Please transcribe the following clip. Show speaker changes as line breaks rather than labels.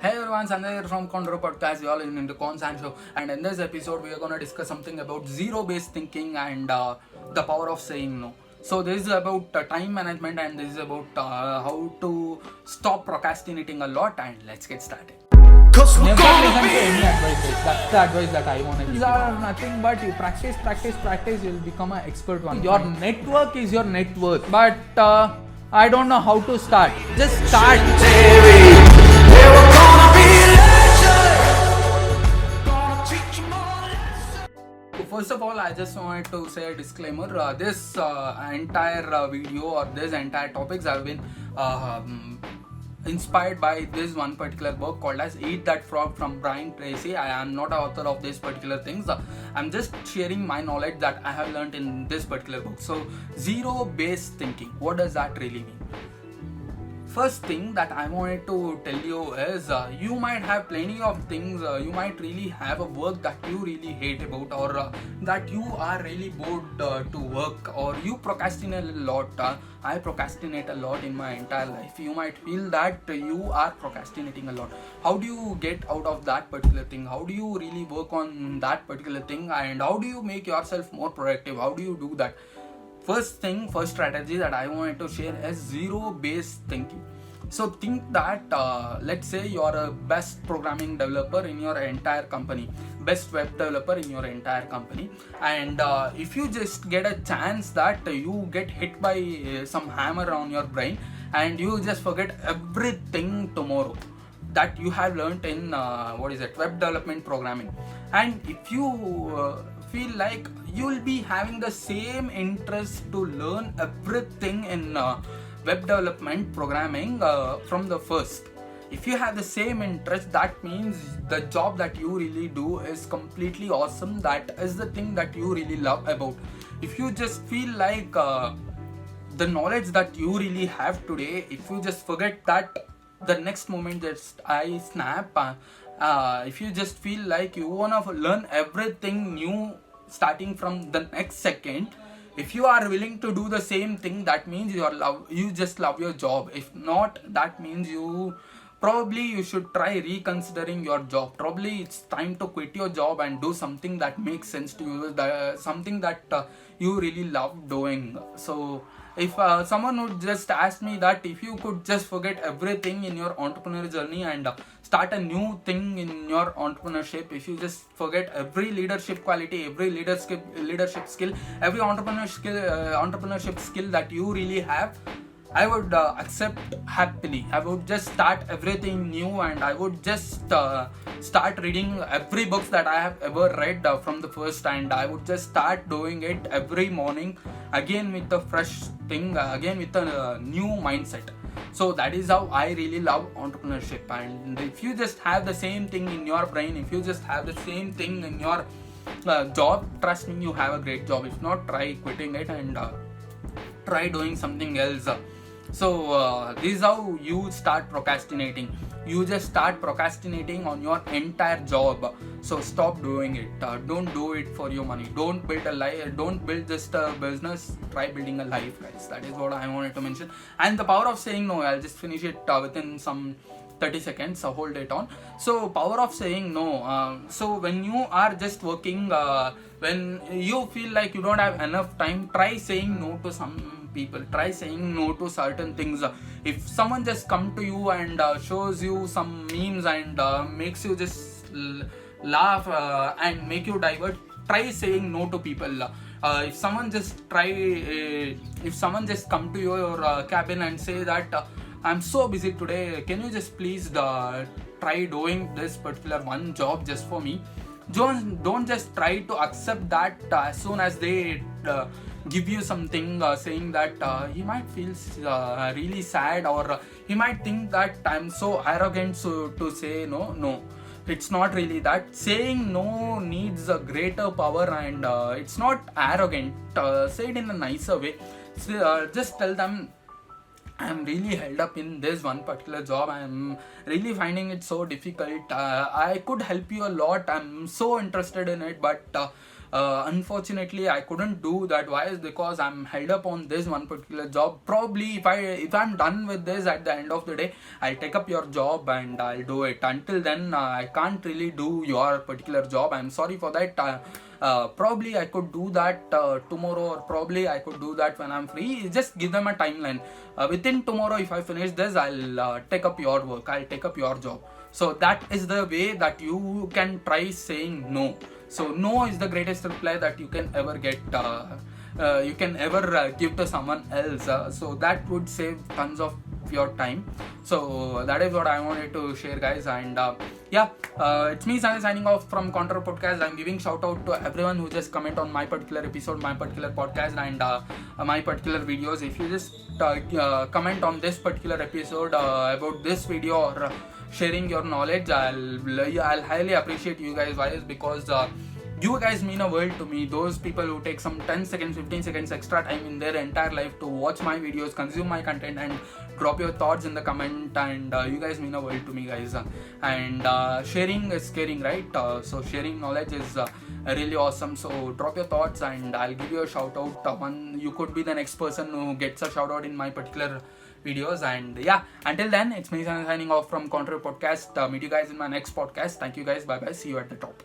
Hey everyone, Sanjay here from Condor Podcast. You all listening to Cons and Show, and in this episode, we are gonna discuss something about zero-based thinking and the power of saying no. So this is about time management, and this is about how to stop procrastinating a lot. And let's get started.
Never listen to any advices. That's the advice that I want to give. These are nothing but you practice, you'll become an expert one. Your network is your net worth. But I don't know how to start. Just start.
First of all, I just wanted to say a disclaimer. This entire video or this entire topics have been inspired by this one particular book called as Eat That Frog from Brian Tracy. I am not an author of these particular things. I'm just sharing my knowledge that I have learned in this particular book. So, zero-based thinking. What does that really mean? First thing that I wanted to tell you is you might have plenty of things, you might really have a work that you really hate about, or that you are really bored to work, or you procrastinate a lot. I procrastinate a lot in my entire life. You might feel that you are procrastinating a lot. How do you get out of that particular thing? How do you really work on that particular thing? And how do you make yourself more productive? How do you do that? First strategy that I wanted to share is zero-based thinking. So think that let's say you're a best programming developer in your entire company, best web developer in your entire company, and if you just get a chance that you get hit by some hammer on your brain and you just forget everything tomorrow that you have learned in web development programming, and if you feel like you will be having the same interest to learn everything in web development programming from the first. If you have the same interest, that means the job that you really do is completely awesome. That is the thing that you really love about. If you just feel like the knowledge that you really have today, if you just forget that the next moment just I snap, if you just feel like you wanna learn everything new starting from the next second, if you are willing to do the same thing, that means you just love your job. If not, that means you should try reconsidering your job. Probably it's time to quit your job and do something that makes sense to you, something that you really love doing. So if someone would just ask me that if you could just forget everything in your entrepreneurial journey and start a new thing in your entrepreneurship, if you just forget every leadership quality, every leadership skill, every entrepreneurship skill that you really have, I would accept happily. I would just start everything new, and I would just start reading every book that I have ever read from the first, and I would just start doing it every morning again with a fresh thing, again with a new mindset. So that is how I really love entrepreneurship. And if you just have the same thing in your brain, if you just have the same thing in your job, trust me, you have a great job. If not, try quitting it and try doing something else. So this is how you start procrastinating. You just start procrastinating on your entire job. So stop doing it. Don't do it for your money. Don't build a life. Don't build just a business. Try building a life, guys. That is what I wanted to mention. And the power of saying no. I'll just finish it within some 30 seconds. So hold it on. So power of saying no. So when you are just working, when you feel like you don't have enough time, try saying no to some people. Try saying no to certain things. If someone just come to you and shows you some memes and makes you just laugh and make you divert, try saying no to people. If someone just come to your cabin and say that I'm so busy today, can you just please try doing this particular one job just for me? Don't just try to accept that as soon as they give you something, saying that he might feel really sad, or he might think that I'm so arrogant to say no. It's not really that. Saying no needs a greater power, and it's not arrogant. Say it in a nicer way. Just tell them, I'm really held up in this one particular job. I'm really finding it so difficult. I could help you a lot. I'm so interested in it, but Unfortunately, I couldn't do that. Why? Is because I'm held up on this one particular job. Probably if I'm done with this at the end of the day, I'll take up your job and I'll do it. Until then, I can't really do your particular job. I'm sorry for that. Probably I could do that tomorrow, or probably I could do that when I'm free. Just give them a timeline. Within tomorrow, if I finish this, I'll take up your work. I'll take up your job. So that is the way that you can try saying no. So no is the greatest reply that you can ever get. You can ever give to someone else. So that would save tons of your time. So that is what I wanted to share, guys. And it's me Sanjay signing off from Contour Podcast. I'm giving shout out to everyone who just comment on my particular episode, my particular podcast, and my particular videos. If you just comment on this particular episode about this video, or sharing your knowledge, I'll highly appreciate you guys. Why? Is because you guys mean a world to me. Those people who take some 10 seconds, 15 seconds extra time in their entire life to watch my videos, consume my content, and drop your thoughts in the comment. And you guys mean a world to me, guys. And sharing is caring, right? So sharing knowledge is really awesome. So drop your thoughts and I'll give you a shout out. You could be the next person who gets a shout out in my particular videos. And until then, it's me signing off from Contour Podcast. Meet you guys in my next podcast. Thank you guys. Bye bye. See you at the top.